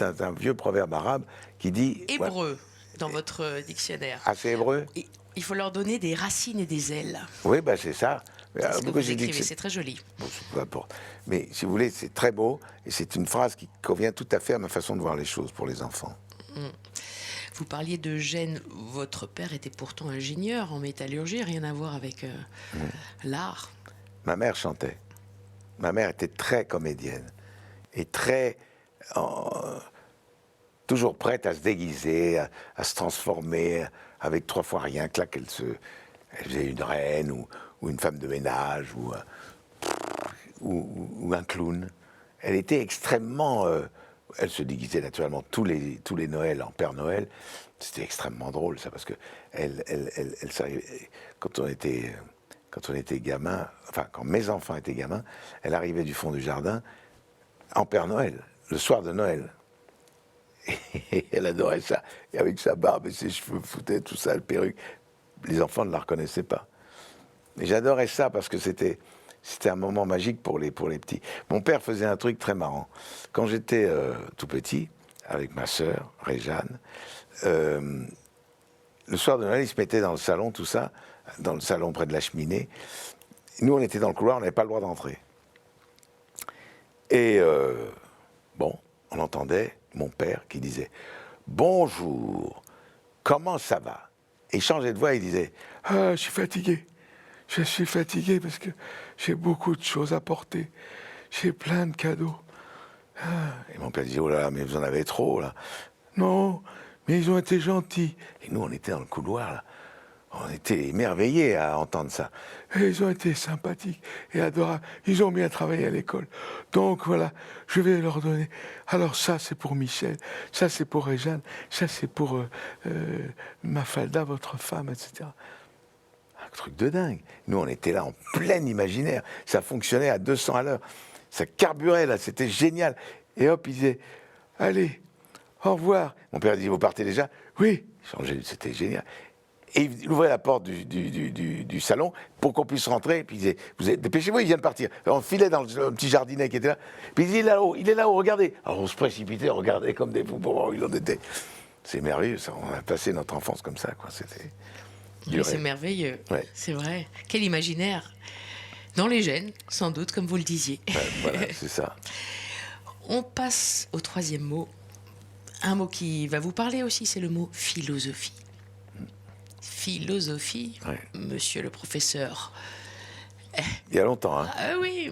un vieux proverbe arabe qui dit... Hébreu, dans votre dictionnaire. Ah, c'est hébreu? Il faut leur donner des racines et des ailes. Oui, bah, c'est ça. C'est ce que Pourquoi vous j'ai dit écrivez, c'est très joli. Bon, peu importe. Mais si vous voulez, c'est très beau et c'est une phrase qui convient tout à fait à ma façon de voir les choses pour les enfants. Vous parliez de gènes. Votre père était pourtant ingénieur en métallurgie, rien à voir avec l'art. Ma mère chantait. Ma mère était très comédienne et très... toujours prête à se déguiser, à se transformer avec 3 fois rien. Clac, elle faisait une reine ou une femme de ménage ou un clown. Elle était extrêmement... elle se déguisait naturellement tous les Noëls en Père Noël. C'était extrêmement drôle, ça, parce que elle quand on était gamin, enfin, quand mes enfants étaient gamins, elle arrivait du fond du jardin en Père Noël, le soir de Noël. Et elle adorait ça. Et avec sa barbe et ses cheveux foutés, tout ça, le perruque, les enfants ne la reconnaissaient pas. Et j'adorais ça parce que c'était un moment magique pour les petits. Mon père faisait un truc très marrant. Quand j'étais tout petit, avec ma sœur, Réjeanne, le soir de Noël, il se mettait dans le salon, tout ça, dans le salon près de la cheminée. Nous, on était dans le couloir, on n'avait pas le droit d'entrer. Et bon, on entendait mon père qui disait « Bonjour, comment ça va ?» Et il changeait de voix, il disait « Ah, je suis fatigué parce que j'ai beaucoup de choses à porter. J'ai plein de cadeaux. Ah. » Et mon père disait « Oh là là, mais vous en avez trop, là. » « Non, mais ils ont été gentils. » Et nous, on était dans le couloir, là. On était émerveillés à entendre ça. Et ils ont été sympathiques et adorables. Ils ont bien travaillé à l'école. Donc voilà, je vais leur donner. Alors ça, c'est pour Michel. Ça, c'est pour Réjeanne. Ça, c'est pour Mafalda, votre femme, etc. Un truc de dingue. Nous, on était là en plein imaginaire. Ça fonctionnait à 200 à l'heure. Ça carburait, là. C'était génial. Et hop, ils disaient... allez, au revoir. Mon père dit, vous partez déjà? Oui. C'était génial. Et il ouvrait la porte du salon pour qu'on puisse rentrer. Et puis il disait, dépêchez-vous, il vient de partir. On filait dans le petit jardinet qui était là. Puis il dit, il est là-haut, regardez. Alors on se précipitait, on regardait comme des fous pour voir où il en était. C'est merveilleux, ça. On a passé notre enfance comme ça, quoi. C'était Oui, c'est merveilleux. Ouais. C'est vrai. Quel imaginaire. Dans les gènes, sans doute, comme vous le disiez. Ouais, voilà, c'est ça. On passe au troisième mot. Un mot qui va vous parler aussi, c'est le mot philosophie. Philosophie, Ouais. monsieur le professeur. Il y a longtemps, hein. Ah oui.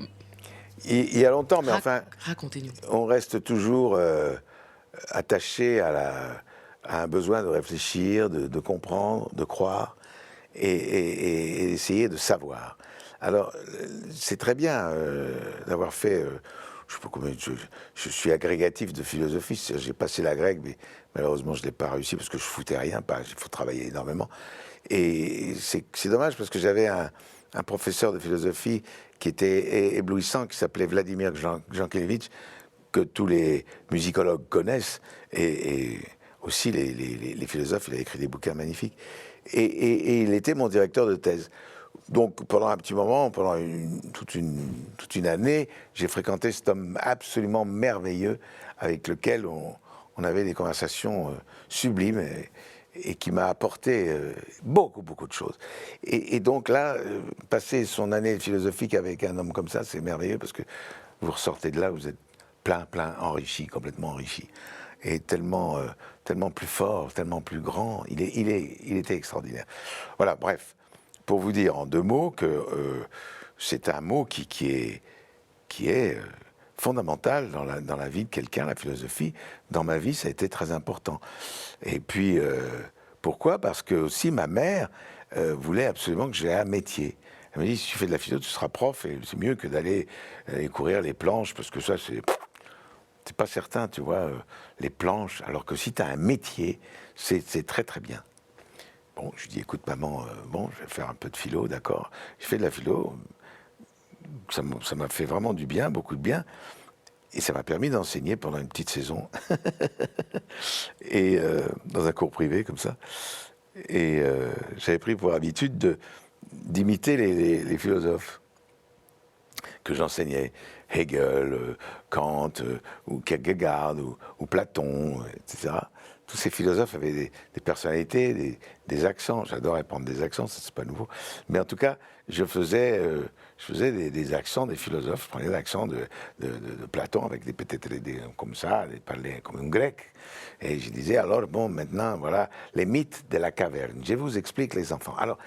Il y a longtemps, mais enfin, Racontez-nous. on reste toujours attaché à un besoin de réfléchir, de comprendre, de croire et essayer de savoir. Alors, c'est très bien d'avoir fait, je sais pas combien, je suis agrégatif de philosophie, j'ai passé la grecque, mais malheureusement je ne l'ai pas réussi parce que je foutais rien, il faut travailler énormément. Et c'est dommage parce que j'avais un professeur de philosophie qui était éblouissant, qui s'appelait Vladimir Jankélévitch, que tous les musicologues connaissent, et aussi les philosophes. Il a écrit des bouquins magnifiques. Et il était mon directeur de thèse. Donc pendant un petit moment, pendant toute une année, j'ai fréquenté cet homme absolument merveilleux avec lequel on avait des conversations sublimes et qui m'a apporté beaucoup de choses. Et donc là, passer son année philosophique avec un homme comme ça, c'est merveilleux parce que vous ressortez de là, vous êtes plein enrichi, complètement enrichi. Et tellement plus fort, tellement plus grand. Il était extraordinaire. Voilà, bref. Pour vous dire en 2 mots que c'est un mot qui est fondamental dans la vie de quelqu'un, la philosophie. Dans ma vie, ça a été très important. Et puis, pourquoi? Parce que aussi ma mère voulait absolument que j'aie un métier. Elle m'a dit, si tu fais de la philo, tu seras prof, et c'est mieux que d'aller courir les planches, parce que ça, c'est pas certain, tu vois, les planches. Alors que si tu as un métier, c'est très bien. Bon, je lui dis, écoute maman, je vais faire un peu de philo, d'accord. Je fais de la philo, ça m'a fait vraiment du bien, beaucoup de bien, et ça m'a permis d'enseigner pendant une petite saison, et dans un cours privé comme ça. Et j'avais pris pour habitude d'imiter les philosophes que j'enseignais, Hegel, Kant, ou Kierkegaard, ou Platon, etc. Tous ces philosophes avaient des personnalités, des accents. J'adorais prendre des accents, ça c'est pas nouveau. Mais en tout cas, je faisais des accents des philosophes. Je prenais l'accent de Platon avec peut-être comme ça, des parlait comme un grec. Et je disais, alors bon, maintenant, voilà, les mythes de la caverne. Je vous explique les enfants. Alors,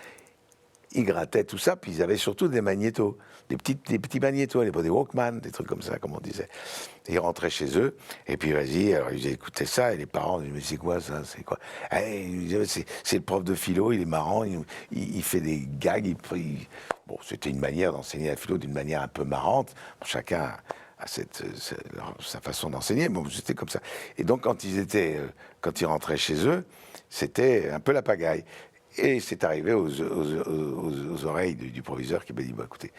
ils grattaient tout ça, puis ils avaient surtout des magnétos, des petits magnétos, des Walkman, des trucs comme ça, comme on disait. Ils rentraient chez eux, et puis vas-y, alors ils écoutaient ça, et les parents disaient, mais c'est quoi ça, c'est quoi? C'est le prof de philo, il est marrant, il fait des gags, bon, c'était une manière d'enseigner la philo d'une manière un peu marrante, chacun a sa façon d'enseigner, bon, c'était comme ça. Et donc quand ils rentraient chez eux, c'était un peu la pagaille. Et c'est arrivé aux oreilles du proviseur qui m'a dit, bah, écoutez,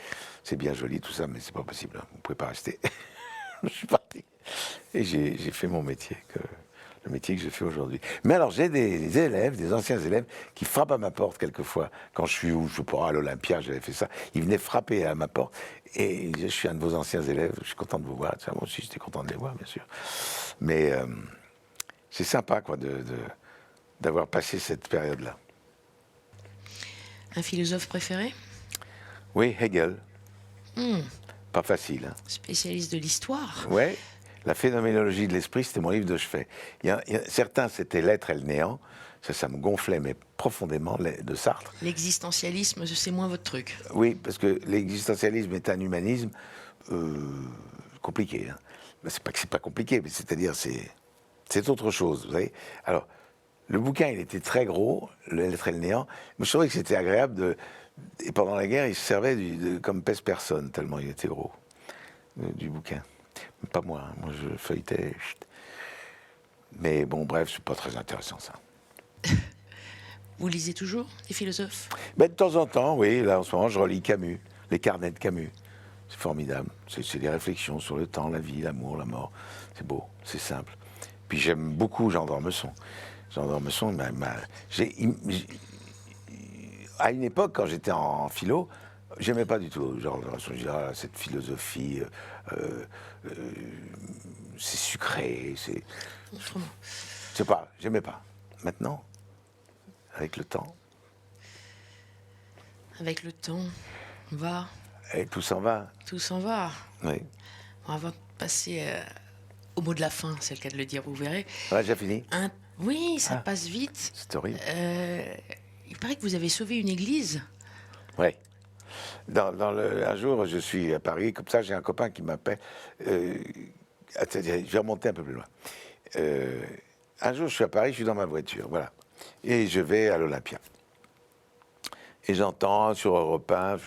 c'est bien joli tout ça, mais c'est pas possible, hein, vous pouvez pas rester. Je suis parti. Et j'ai fait mon métier, le métier que je fais aujourd'hui. Mais alors, j'ai des élèves, des anciens élèves, qui frappent à ma porte quelquefois. Quand je suis à l'Olympia, j'avais fait ça. Ils venaient frapper à ma porte. Et ils disaient, je suis un de vos anciens élèves, je suis content de vous voir. Ça, moi aussi, j'étais content de les voir, bien sûr. Mais c'est sympa, quoi, d'avoir passé cette période-là. Un philosophe préféré? Oui, Hegel. Pas facile. Hein. Spécialiste de l'histoire? Oui, la phénoménologie de l'esprit, c'était mon livre de chevet. Certains, c'était l'être et le néant. Ça me gonflait, mais profondément, de Sartre. L'existentialisme, c'est moins votre truc? Oui, parce que l'existentialisme est un humanisme compliqué. Hein. C'est pas que c'est pas compliqué, mais c'est-à-dire, c'est autre chose, vous savez. Alors, le bouquin, il était très gros, l'être et le néant. Mais je trouvais que c'était agréable et pendant la guerre, il se servait comme pèse-personne, tellement il était gros, du bouquin. Mais pas moi, hein. Moi je feuilletais. Mais bon, bref, c'est pas très intéressant ça. Vous lisez toujours des philosophes? Mais de temps en temps, oui, là en ce moment, je relis Camus, les carnets de Camus. C'est formidable. C'est des réflexions sur le temps, la vie, l'amour, la mort. C'est beau, c'est simple. puis j'aime beaucoup Jean d'Ormesson. Jean d'Ormesson, à une époque, quand j'étais en philo, j'aimais pas du tout Jean d'Ormesson. Je disais, ah, cette philosophie, c'est sucré, c'est... Je sais pas, j'aimais pas. Maintenant, avec le temps... Avec le temps, Et tout s'en va. tout s'en va. Oui. On va passer au mot de la fin, c'est le cas de le dire, vous verrez. Ouais, j'ai fini. Oui, ça passe vite. C'est horrible. Il paraît que vous avez sauvé une église. Oui. Un jour, je suis à Paris, comme ça, j'ai un copain qui m'appelle. Je vais remonter un peu plus loin. Un jour, je suis à Paris, je suis dans ma voiture, voilà. Et je vais à l'Olympia. Et j'entends sur Europe 1,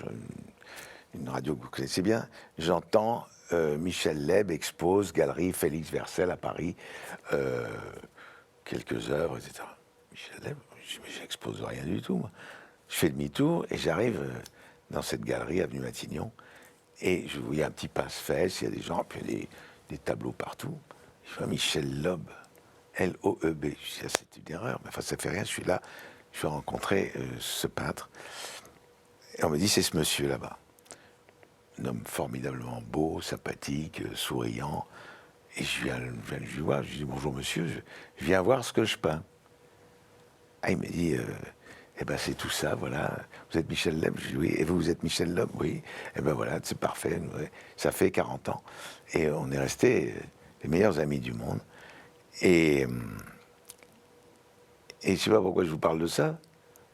une radio que vous connaissez bien, j'entends Michel Leb expose Galerie Félix Vercel à Paris, quelques œuvres, etc. Michel Leb, j'expose rien du tout, moi. Je fais demi-tour et j'arrive dans cette galerie, avenue Matignon, et je voyais un petit passe-fesse, il y a des gens, puis il y a des tableaux partout. Je vois Michel Loeb, L-O-E-B. Je dis, ah, c'est une erreur, mais enfin, ça fait rien, je suis là, je vais rencontrer ce peintre. Et on me dit, c'est ce monsieur là-bas. Un homme formidablement beau, sympathique, souriant. Et je viens le voir, je lui dis, bonjour monsieur, je viens voir ce que je peins. Ah, il me dit, eh ben c'est tout ça, voilà. Vous êtes Michel Leb? Je dis, oui. Et vous êtes Michel Leb? Oui. Eh ben voilà, c'est parfait. Ça fait 40 ans. Et on est restés les meilleurs amis du monde. Et je ne sais pas pourquoi je vous parle de ça,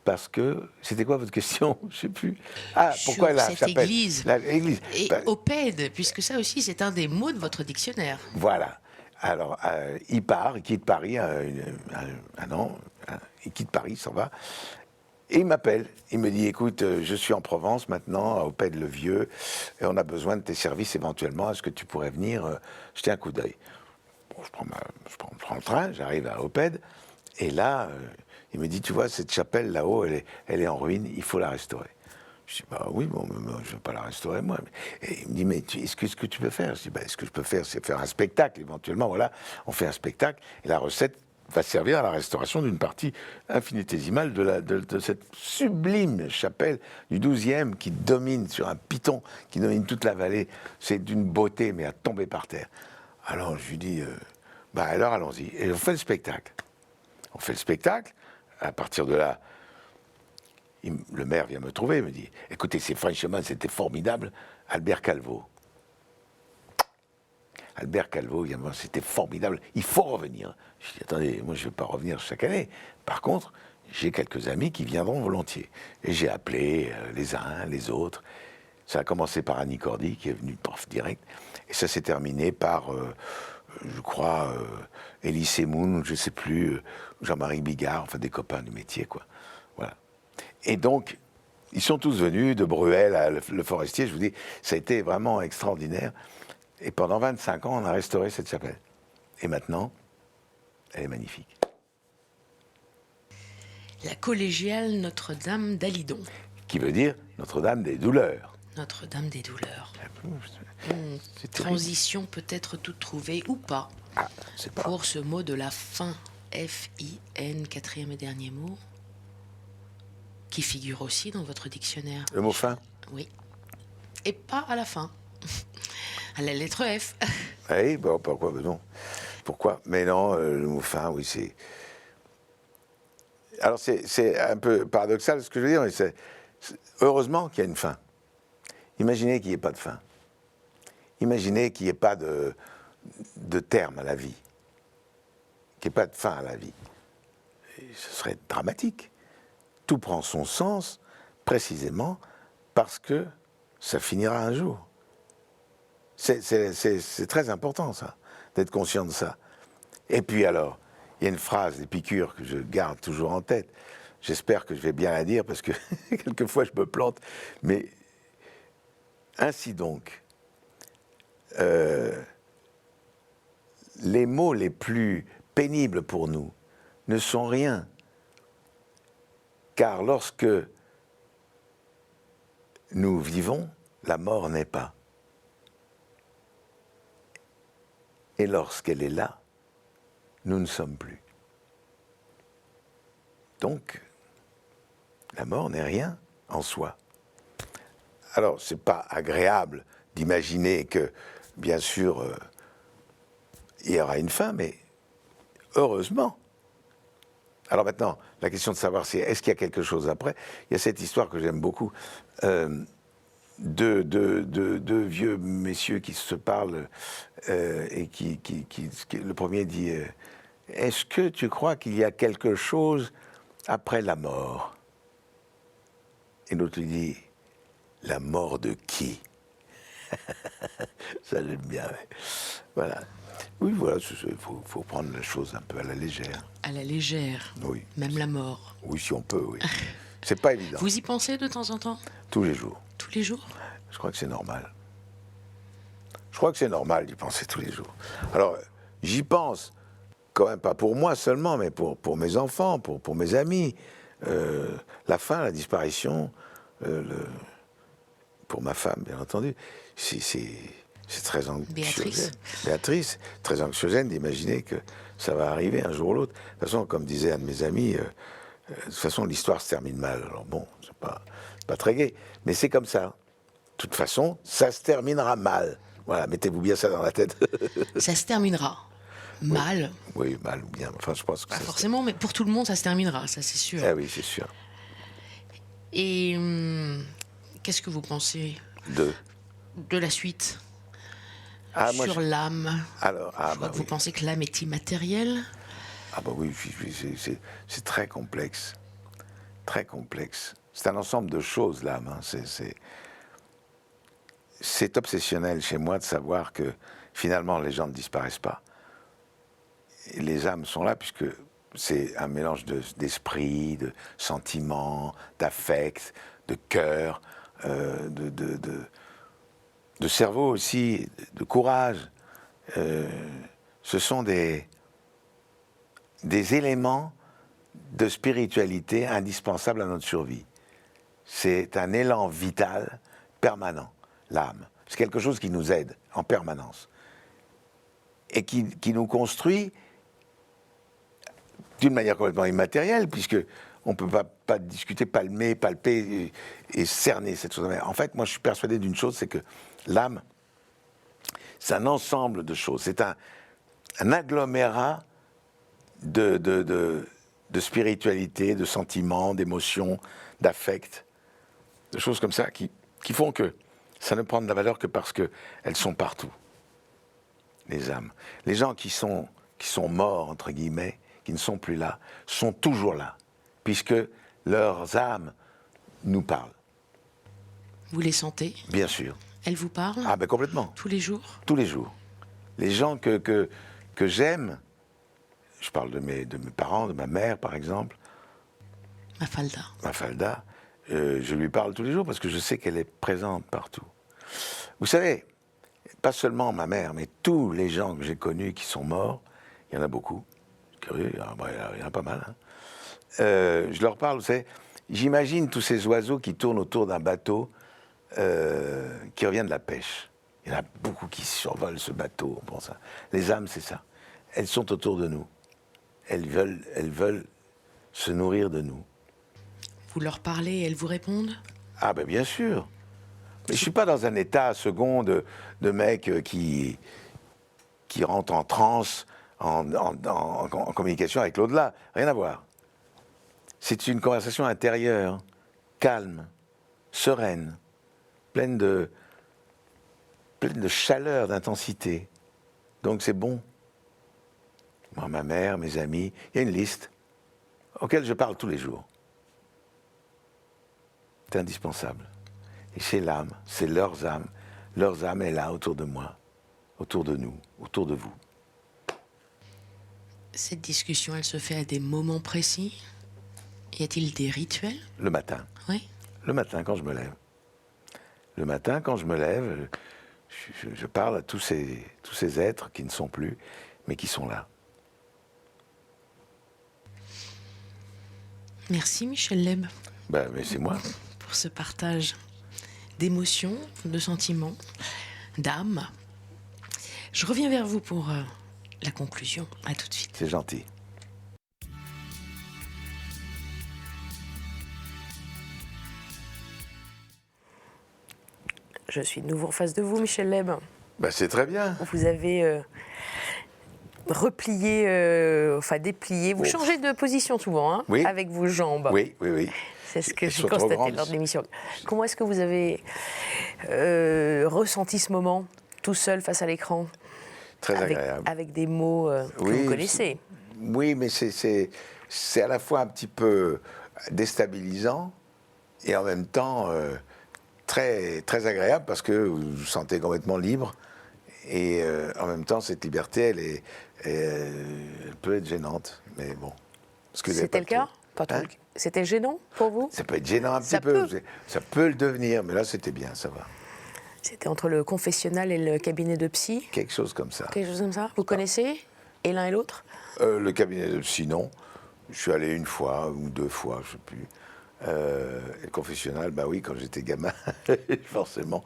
parce que... C'était quoi votre question? Je ne sais plus. Ah, pourquoi Sur la cette chapelle? église. L'église. Et opède, puisque ça aussi, c'est un des mots de votre dictionnaire. Voilà. Alors, il quitte Paris un an, il quitte Paris, il s'en va, et il m'appelle. Il me dit, écoute, je suis en Provence maintenant, à Opède-le-Vieux, et on a besoin de tes services éventuellement, est-ce que tu pourrais venir jeter un coup d'œil? Bon, je prends le train, j'arrive à Opède, et là, il me dit, tu vois, cette chapelle là-haut, elle est en ruine, il faut la restaurer. Je dis, bah oui, bon, je ne vais pas la restaurer, moi. Et il me dit, mais est-ce que tu peux faire? Je dis, bah, ce que je peux faire, c'est faire un spectacle, éventuellement, voilà. On fait un spectacle, et la recette va servir à la restauration d'une partie infinitésimale de cette sublime chapelle du 12e qui domine sur un piton, qui domine toute la vallée. C'est d'une beauté, mais à tomber par terre. Alors, je lui dis, bah alors, allons-y. Et on fait le spectacle. On fait le spectacle, à partir de là, le maire vient me trouver, il me dit, écoutez, franchement, c'était formidable, Albert Calvo. Albert Calvo, c'était formidable, il faut revenir. Je dis, attendez, moi je ne vais pas revenir chaque année. Par contre, j'ai quelques amis qui viendront volontiers. Et j'ai appelé les uns, les autres. Ça a commencé par Annie Cordy, qui est venue direct. Et ça s'est terminé par, je crois, Elie Semoun, je ne sais plus, Jean-Marie Bigard, enfin des copains du métier, quoi. Voilà. Et donc, ils sont tous venus, de Bruel à Le Forestier, je vous dis, ça a été vraiment extraordinaire. Et pendant 25 ans, on a restauré cette chapelle. Et maintenant, elle est magnifique. La collégiale Notre-Dame d'Alidon. Qui veut dire Notre-Dame des douleurs. Notre-Dame des douleurs. C'est Transition peut-être toute trouvée ou pas. Ah, c'est pas... Pour ce mot de la fin, F-I-N, quatrième et dernier mot, qui figure aussi dans votre dictionnaire. Le mot fin? Oui. Et pas à la fin. À la lettre F. Oui, bon, pourquoi? Ben non. Pourquoi? Mais non, le mot fin, oui, c'est... Alors, c'est un peu paradoxal ce que je veux dire, mais heureusement qu'il y a une fin. Imaginez qu'il n'y ait pas de fin. Imaginez qu'il n'y ait pas de terme à la vie. Qu'il n'y ait pas de fin à la vie. Et ce serait dramatique. Tout prend son sens précisément parce que ça finira un jour. C'est très important, ça, d'être conscient de ça. Et puis alors, il y a une phrase d'Épicure que je garde toujours en tête. J'espère que je vais bien la dire, parce que quelquefois je me plante. Mais ainsi donc, les mots les plus pénibles pour nous ne sont rien. Car lorsque nous vivons, la mort n'est pas. Et lorsqu'elle est là, nous ne sommes plus. Donc, la mort n'est rien en soi. Alors, ce n'est pas agréable d'imaginer que, bien sûr, il y aura une fin, mais heureusement. Alors maintenant, la question de savoir c'est est-ce qu'il y a quelque chose après. Il y a cette histoire que j'aime beaucoup, deux vieux messieurs qui se parlent et le premier dit est-ce que tu crois qu'il y a quelque chose après la mort? Et l'autre lui dit la mort de qui? Ça j'aime bien. Ouais. Voilà. Oui, voilà, il faut prendre la chose un peu à la légère. À la légère. Oui. Même la mort. Oui, si on peut, oui. C'est pas évident. Vous y pensez de temps en temps? Tous les jours. Tous les jours? Je crois que c'est normal. Je crois que c'est normal d'y penser tous les jours. Alors, j'y pense, quand même pas pour moi seulement, mais pour mes enfants, pour mes amis. La fin, la disparition, pour ma femme, bien entendu, c'est très anxiogène. Béatrice, très anxiogène d'imaginer que ça va arriver un jour ou l'autre. De toute façon, comme disait un de mes amis, de toute façon, l'histoire se termine mal. Alors bon, c'est pas très gai, mais c'est comme ça. De toute façon, ça se terminera mal. Voilà, mettez-vous bien ça dans la tête. Ça se terminera mal. Oui, mal ou bien. Enfin, je pense que Pas ça forcément, mais pour tout le monde, ça se terminera, ça c'est sûr. Ah oui, c'est sûr. Et qu'est-ce que vous pensez de la suite? Sur l'âme. Alors, Je crois que vous pensez que l'âme est immatérielle? Ah bah oui, c'est très complexe. Très complexe. C'est un ensemble de choses, l'âme. Hein. C'est obsessionnel chez moi de savoir que finalement les gens ne disparaissent pas. Et les âmes sont là puisque c'est un mélange d'esprit, de sentiments, d'affect, de cœur, de cerveau aussi, de courage. Ce sont des éléments de spiritualité indispensables à notre survie. C'est un élan vital permanent, l'âme. C'est quelque chose qui nous aide en permanence et qui nous construit d'une manière complètement immatérielle, puisque on ne peut pas discuter, palper et cerner cette chose. En fait, moi, je suis persuadé d'une chose, c'est que l'âme, c'est un ensemble de choses. C'est un agglomérat de spiritualité, de sentiments, d'émotions, d'affects, de choses comme ça qui font que ça ne prend de la valeur que parce qu'elles sont partout, les âmes. Les gens qui sont morts, entre guillemets, qui ne sont plus là, sont toujours là, puisque leurs âmes nous parlent. Vous les sentez? Bien sûr. Elles vous parlent? Ah ben complètement. Tous les jours? Tous les jours. Les gens que j'aime, je parle de mes parents, de ma mère par exemple. Mafalda, je lui parle tous les jours parce que je sais qu'elle est présente partout. Vous savez, pas seulement ma mère, mais tous les gens que j'ai connus qui sont morts, il y en a beaucoup, curieux, il y en a pas mal. Hein. Je leur parle, vous savez, j'imagine tous ces oiseaux qui tournent autour d'un bateau qui revient de la pêche. Il y en a beaucoup qui survolent ce bateau, on pense ça. Les âmes, c'est ça. Elles sont autour de nous. Elles veulent se nourrir de nous. Vous leur parlez et elles vous répondent? Ah ben bien sûr. Mais je suis pas dans un état second de mec qui rentre en transe, en communication avec l'au-delà. Rien à voir. C'est une conversation intérieure, calme, sereine, pleine de chaleur, d'intensité. Donc c'est bon. Moi, ma mère, mes amis, il y a une liste auquel je parle tous les jours. C'est indispensable. Et c'est l'âme, c'est leurs âmes. Leurs âmes est là autour de moi, autour de nous, autour de vous. Cette discussion, elle se fait à des moments précis? Y a-t-il des rituels? Le matin. Oui. Le matin, quand je me lève. Le matin, quand je me lève, je parle à tous ces êtres qui ne sont plus, mais qui sont là. Merci Michel Leb. Mais c'est moi. Pour ce partage d'émotions, de sentiments, d'âme. Je reviens vers vous pour la conclusion. À tout de suite. C'est gentil. Je suis de nouveau en face de vous, Michel Leb. C'est très bien. Vous avez replié, déplié. Vous changez de position souvent, hein, Oui. avec vos jambes. Oui. C'est ce que Elles j'ai sont trop constaté grandes. lors de l'émission. Comment est-ce que vous avez ressenti ce moment, tout seul face à l'écran, Très agréable. avec des mots que Oui, vous connaissez? Oui, mais c'est à la fois un petit peu déstabilisant et en même temps très, très agréable parce que vous vous sentez complètement libre. Et en même temps, cette liberté, elle peut être gênante. Mais bon. C'était le cas? Pas trop. Hein? C'était gênant pour vous? Ça peut être gênant un Ça petit peu. peut. Ça peut le devenir, mais là, c'était bien, ça va. C'était entre le confessionnal et le cabinet de psy? Quelque chose comme ça. Quelque chose comme ça? Vous connaissez? Et l'un et l'autre? Le cabinet de psy, non. Je suis allé une fois ou deux fois, je ne sais plus. Et le confessionnal, oui, quand j'étais gamin, forcément,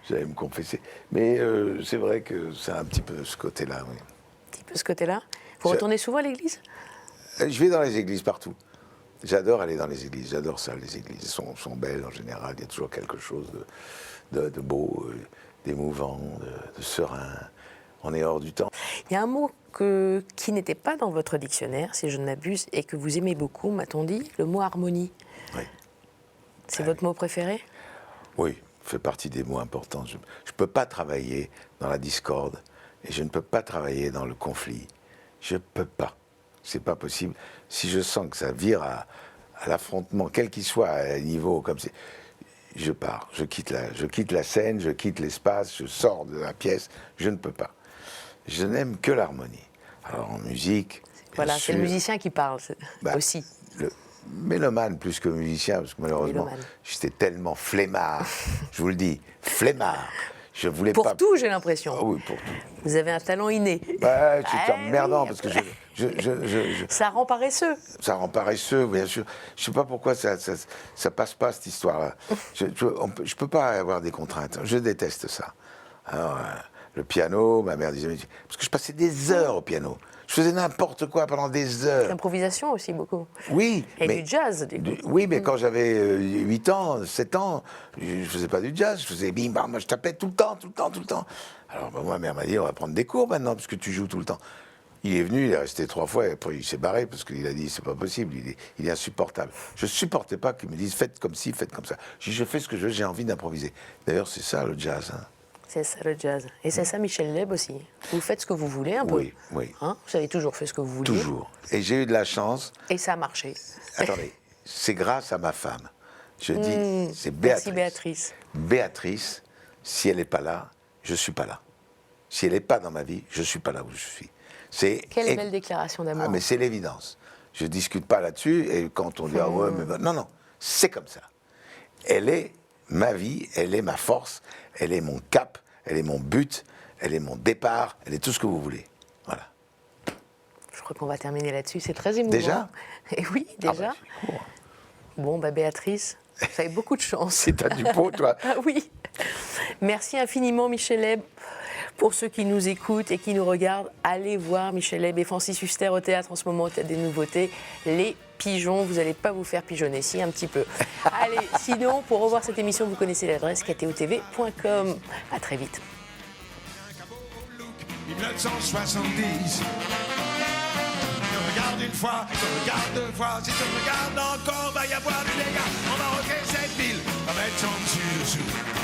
j'allais me confesser. Mais c'est vrai que c'est un petit peu ce côté-là, oui. Un petit peu ce côté-là. Vous retournez souvent à l'église? Je vais dans les églises partout. J'adore aller dans les églises, j'adore ça, les églises. Elles sont belles en général, il y a toujours quelque chose de beau, d'émouvant, de serein. On est hors du temps. Il y a un mot qui n'était pas dans votre dictionnaire, si je ne m'abuse, et que vous aimez beaucoup, m'a-t-on dit, le mot harmonie. Oui. C'est votre mot préféré? Oui, fait partie des mots importants. Je ne peux pas travailler dans la discorde et je ne peux pas travailler dans le conflit. Je ne peux pas. C'est pas possible. Si je sens que ça vire à l'affrontement, quel qu'il soit, à un niveau comme c'est, je pars. Je quitte la scène, je quitte l'espace, je sors de la pièce. Je ne peux pas. Je n'aime que l'harmonie. Alors en musique, Voilà, bien c'est le sûr, musicien qui parle aussi. le mélomane plus que musicien, parce que malheureusement, Mélomane. j'étais tellement flemmard. Je vous le dis, flemmard. Je voulais Pour pas. tout, j'ai l'impression. Ah oui, pour tout. Vous avez un talent inné. C'est Eh emmerdant oui, parce que Ça rend paresseux. ça rend paresseux, bien sûr. Je sais pas pourquoi ça passe pas cette histoire-là. Je peux pas avoir des contraintes. Je déteste ça. Alors, le piano, ma mère disait, parce que je passais des heures au piano. Je faisais n'importe quoi pendant des heures. L'improvisation aussi, beaucoup. Oui, Et mais du jazz, du coup. oui, mais quand j'avais 8 ans, 7 ans, je faisais pas du jazz, je faisais bim bam, moi je tapais tout le temps. Alors moi, ma mère m'a dit, on va prendre des cours maintenant, parce que tu joues tout le temps. Il est venu, il est resté 3 fois, et après il s'est barré, parce qu'il a dit, c'est pas possible, il est insupportable. Je supportais pas qu'il me dise, faites comme ci, faites comme ça. Je fais ce que je veux, j'ai envie d'improviser. D'ailleurs, c'est ça le jazz. Hein. C'est ça le jazz. Et c'est ça Michel Leb aussi. Vous faites ce que vous voulez un peu. Oui. Hein, vous avez toujours fait ce que vous vouliez. Toujours. Et j'ai eu de la chance. Et ça a marché. Attendez, c'est grâce à ma femme. Je dis, c'est Béatrice. Merci Béatrice. Béatrice, si elle n'est pas là, je ne suis pas là. Si elle n'est pas dans ma vie, je ne suis pas là où je suis. Quelle belle déclaration d'amour. Ah, mais c'est l'évidence. Je ne discute pas là-dessus, et quand on dit, ah ouais, mais non, c'est comme ça. Elle est ma vie, elle est ma force, elle est mon cap, elle est mon but, elle est mon départ, elle est tout ce que vous voulez. Voilà. Je crois qu'on va terminer là-dessus. C'est très émouvant. Déjà? Et oui, déjà. C'est court. Bon, Béatrice, vous avez beaucoup de chance. C'est à du pot, toi. Ah oui. Merci infiniment, Michel Leb. Pour ceux qui nous écoutent et qui nous regardent, allez voir Michel Leb et Francis Huster au théâtre en ce moment. Il y a des nouveautés. Les pigeons, vous n'allez pas vous faire pigeonner, si, un petit peu. Allez, sinon, pour revoir cette émission, vous connaissez l'adresse ktotv.com. À très vite. 1970. Je regarde une fois, je regarde deux fois, si je regarde encore, va y avoir du dégât. On va refaire cette ville, on va mettre son dessus dessous.